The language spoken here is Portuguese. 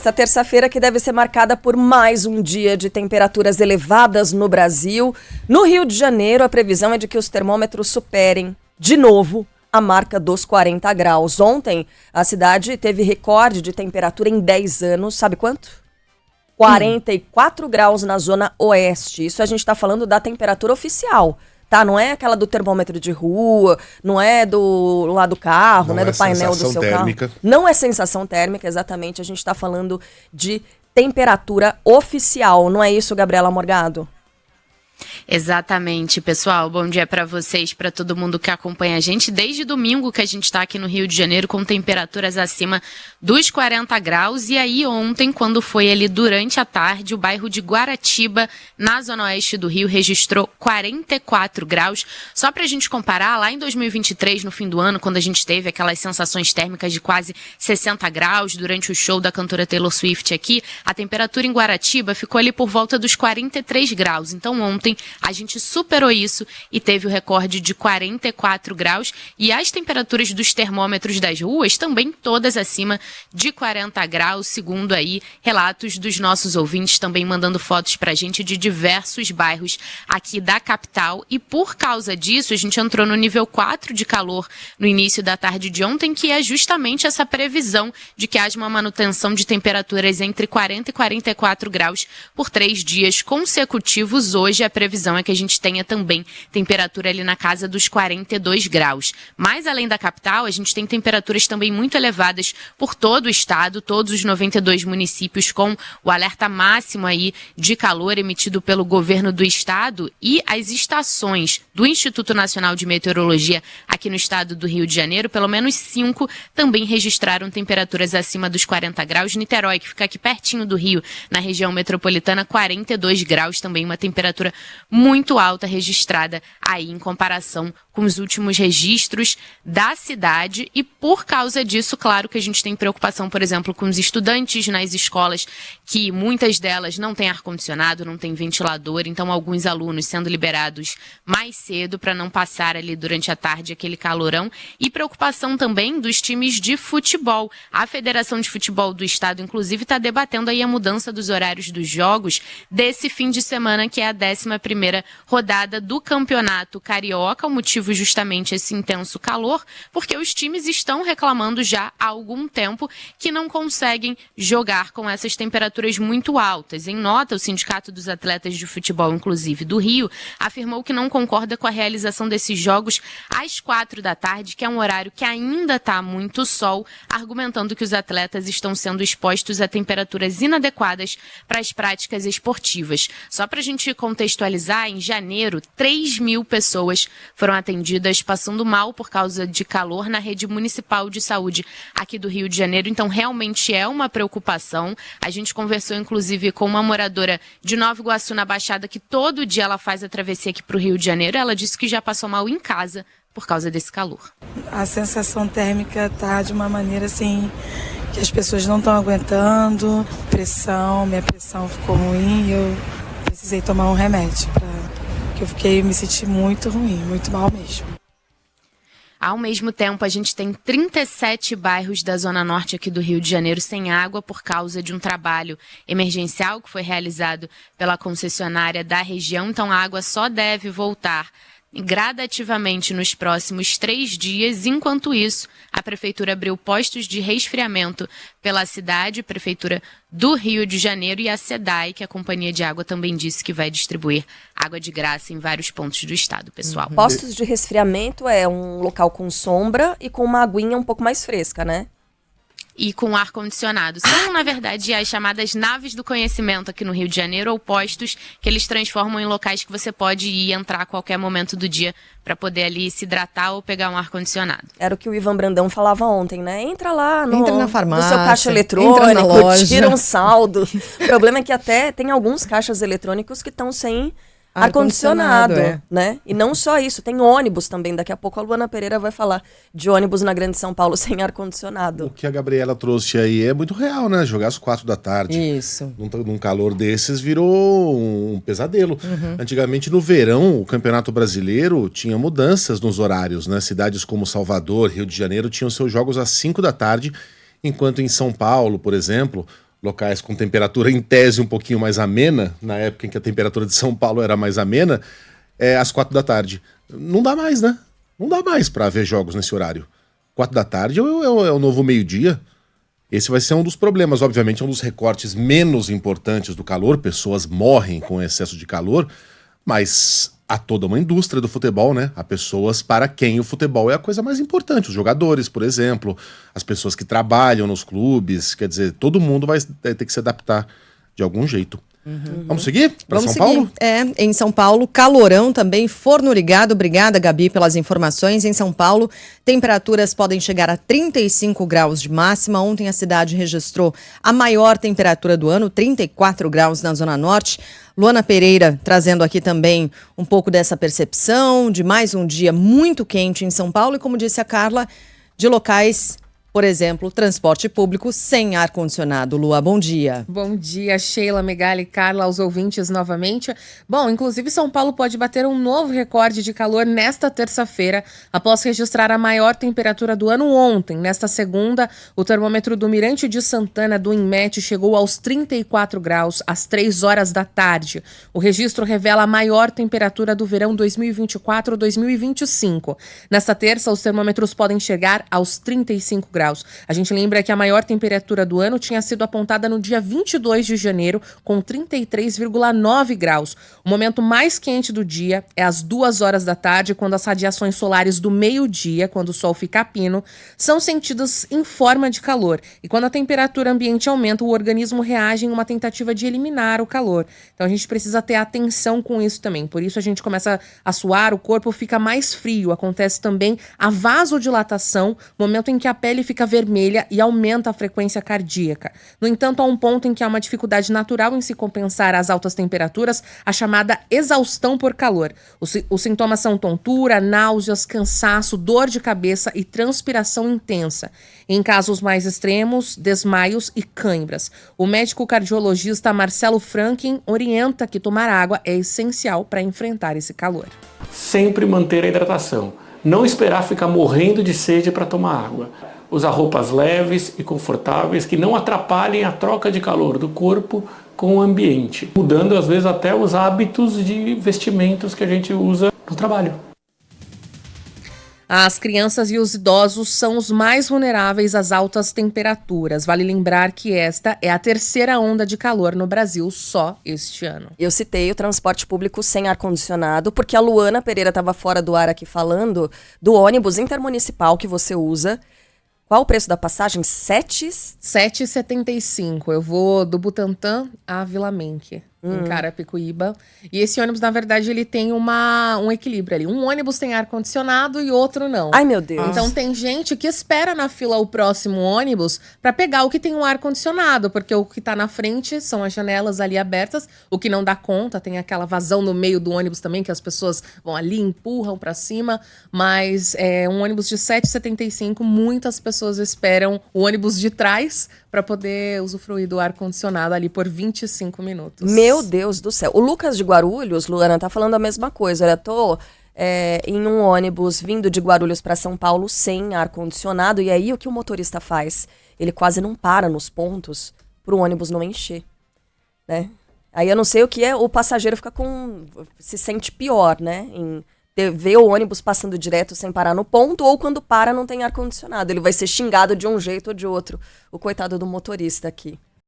Essa terça-feira que deve ser marcada por mais um dia de temperaturas elevadas no Brasil. No Rio de Janeiro, a previsão é de que os termômetros superem, de novo, a marca dos 40 graus. Ontem, a cidade teve recorde de temperatura em 10 anos. Sabe quanto? 44 graus na zona oeste. Isso a gente está falando da temperatura oficial. Tá, não é aquela do termômetro de rua, não é do lá do carro, né, do painel do seu térmica. Carro. Não é sensação térmica, exatamente. A gente está falando de temperatura oficial, não é isso, Gabriela Morgado? Exatamente, pessoal. Bom dia para vocês, para todo mundo que acompanha a gente. Desde domingo que a gente está aqui no Rio de Janeiro com temperaturas acima dos 40 graus. E aí ontem, quando foi ali durante a tarde, o bairro de Guaratiba, na zona oeste do Rio, registrou 44 graus. Só para a gente comparar, lá em 2023, no fim do ano, quando a gente teve aquelas sensações térmicas de quase 60 graus durante o show da cantora Taylor Swift aqui, a temperatura em Guaratiba ficou ali por volta dos 43 graus. Então ontem a gente superou isso e teve o recorde de 44 graus e as temperaturas dos termômetros das ruas também todas acima de 40 graus, segundo aí relatos dos nossos ouvintes também mandando fotos pra gente de diversos bairros aqui da capital. E por causa disso a gente entrou no nível 4 de calor no início da tarde de ontem, que é justamente essa previsão de que haja uma manutenção de temperaturas entre 40 e 44 graus por 3 dias consecutivos. Hoje a previsão é que a gente tenha também temperatura ali na casa dos 42 graus. Mas além da capital, a gente tem temperaturas também muito elevadas por todo o estado, todos os 92 municípios com o alerta máximo aí de calor emitido pelo governo do estado, e as estações do Instituto Nacional de Meteorologia aqui no estado do Rio de Janeiro, pelo menos 5 também registraram temperaturas acima dos 40 graus. Niterói, que fica aqui pertinho do Rio, na região metropolitana, 42 graus, também uma temperatura muito alta registrada aí em comparação com os últimos registros da cidade. E por causa disso, claro que a gente tem preocupação, por exemplo, com os estudantes nas escolas, que muitas delas não têm ar-condicionado, não têm ventilador, então alguns alunos sendo liberados mais cedo para não passar ali durante a tarde aquele calorão. E preocupação também dos times de futebol. A Federação de Futebol do Estado, inclusive, está debatendo aí a mudança dos horários dos jogos desse fim de semana, que é a 11ª rodada do Campeonato Carioca. O motivo justamente esse intenso calor, porque os times estão reclamando já há algum tempo que não conseguem jogar com essas temperaturas muito altas. Em nota, o Sindicato dos Atletas de Futebol, inclusive do Rio, afirmou que não concorda com a realização desses jogos às 4 da tarde, que é um horário que ainda está muito sol, argumentando que os atletas estão sendo expostos a temperaturas inadequadas para as práticas esportivas. Só para a gente contextualizar, em janeiro, 3.000 pessoas foram atendidas passando mal por causa de calor na rede municipal de saúde aqui do Rio de Janeiro. Então, realmente é uma preocupação. A gente conversou, inclusive, com uma moradora de Nova Iguaçu, na Baixada, que todo dia ela faz a travessia aqui para o Rio de Janeiro. Ela disse que já passou mal em casa por causa desse calor. A sensação térmica tá de uma maneira assim que as pessoas não estão aguentando. Minha pressão ficou ruim, eu precisei tomar um remédio que eu me senti muito ruim, muito mal mesmo. Ao mesmo tempo, a gente tem 37 bairros da Zona Norte aqui do Rio de Janeiro sem água por causa de um trabalho emergencial que foi realizado pela concessionária da região. Então, a água só deve voltar gradativamente nos próximos 3 dias. Enquanto isso, a Prefeitura abriu postos de resfriamento pela cidade, Prefeitura do Rio de Janeiro, e a SEDAI, que é a Companhia de Água, também disse que vai distribuir água de graça em vários pontos do estado, pessoal. Postos de resfriamento é um local com sombra e com uma aguinha um pouco mais fresca, né? E com ar-condicionado. São, na verdade, as chamadas naves do conhecimento aqui no Rio de Janeiro, ou postos que eles transformam em locais que você pode ir e entrar a qualquer momento do dia para poder ali se hidratar ou pegar um ar-condicionado. Era o que o Ivan Brandão falava ontem, né? Entra lá na farmácia, no seu caixa eletrônico, tira um saldo. O problema é que até tem alguns caixas eletrônicos que estão sem ar-condicionado, né? E não só isso, tem ônibus também. Daqui a pouco a Luana Pereira vai falar de ônibus na Grande São Paulo sem ar-condicionado. O que a Gabriela trouxe aí é muito real, né? Jogar às 4 da tarde. Isso. Num calor desses virou um pesadelo. Antigamente, no verão, o Campeonato Brasileiro tinha mudanças nos horários, né? Cidades como Salvador, Rio de Janeiro tinham seus jogos às 5 da tarde, enquanto em São Paulo, por exemplo, locais com temperatura em tese um pouquinho mais amena, na época em que a temperatura de São Paulo era mais amena, às 4 da tarde. Não dá mais, né? Não dá mais para ver jogos nesse horário. 4 da tarde é o novo meio-dia. Esse vai ser um dos problemas, obviamente, é um dos recortes menos importantes do calor, pessoas morrem com excesso de calor, mas há toda uma indústria do futebol, né? Há pessoas para quem o futebol é a coisa mais importante, os jogadores, por exemplo, as pessoas que trabalham nos clubes, quer dizer, todo mundo vai ter que se adaptar de algum jeito. Vamos seguir para São Paulo? Em São Paulo, calorão também, forno ligado. Obrigada, Gabi, pelas informações. Em São Paulo, temperaturas podem chegar a 35 graus de máxima. Ontem a cidade registrou a maior temperatura do ano, 34 graus na Zona Norte. Luana Pereira trazendo aqui também um pouco dessa percepção de mais um dia muito quente em São Paulo e, como disse a Carla, de locais, por exemplo, transporte público sem ar-condicionado. Lua, bom dia. Bom dia, Sheila, Megali, Carla, aos ouvintes novamente. Bom, inclusive São Paulo pode bater um novo recorde de calor nesta terça-feira, após registrar a maior temperatura do ano ontem. Nesta segunda, o termômetro do Mirante de Santana, do INMET, chegou aos 34 graus às 3 horas da tarde. O registro revela a maior temperatura do verão 2024-2025. Nesta terça, os termômetros podem chegar aos 35 graus. A gente lembra que a maior temperatura do ano tinha sido apontada no dia 22 de janeiro, com 33,9 graus. O momento mais quente do dia é às 2 horas da tarde, quando as radiações solares do meio-dia, quando o sol fica a pino, são sentidas em forma de calor. E quando a temperatura ambiente aumenta, o organismo reage em uma tentativa de eliminar o calor. Então a gente precisa ter atenção com isso também. Por isso a gente começa a suar, o corpo fica mais frio. Acontece também a vasodilatação, momento em que a pele fica vermelha e aumenta a frequência cardíaca. No entanto, há um ponto em que há uma dificuldade natural em se compensar as altas temperaturas, a chamada exaustão por calor. Os sintomas são tontura, náuseas, cansaço, dor de cabeça e transpiração intensa. Em casos mais extremos, desmaios e cãibras. O médico cardiologista Marcelo Franklin orienta que tomar água é essencial para enfrentar esse calor. Sempre manter a hidratação. Não esperar ficar morrendo de sede para tomar água. Usar roupas leves e confortáveis que não atrapalhem a troca de calor do corpo com o ambiente, mudando às vezes até os hábitos de vestimentos que a gente usa no trabalho. As crianças e os idosos são os mais vulneráveis às altas temperaturas. Vale lembrar que esta é a terceira onda de calor no Brasil só este ano. Eu citei o transporte público sem ar-condicionado, porque a Luana Pereira estava fora do ar aqui falando do ônibus intermunicipal que você usa. Qual o preço da passagem? 7,75. Eu vou do Butantã a Vila Menque, em Carapicuíba. E esse ônibus, na verdade, ele tem um equilíbrio ali. Um ônibus tem ar-condicionado e outro não. Ai, meu Deus. Então tem gente que espera na fila o próximo ônibus para pegar o que tem um ar-condicionado, porque o que tá na frente são as janelas ali abertas, o que não dá conta, tem aquela vazão no meio do ônibus também, que as pessoas vão ali, empurram para cima, mas um ônibus de 7,75, muitas pessoas esperam o ônibus de trás para poder usufruir do ar-condicionado ali por 25 minutos. Meu Deus do céu. O Lucas de Guarulhos, Luana, tá falando a mesma coisa. Eu tô em um ônibus vindo de Guarulhos para São Paulo sem ar-condicionado. E aí o que o motorista faz? Ele quase não para nos pontos pro ônibus não encher, né? Aí eu não sei o que é, o passageiro se sente pior, né? Em ver o ônibus passando direto sem parar no ponto, ou quando para não tem ar-condicionado. Ele vai ser xingado de um jeito ou de outro. O coitado do motorista aqui.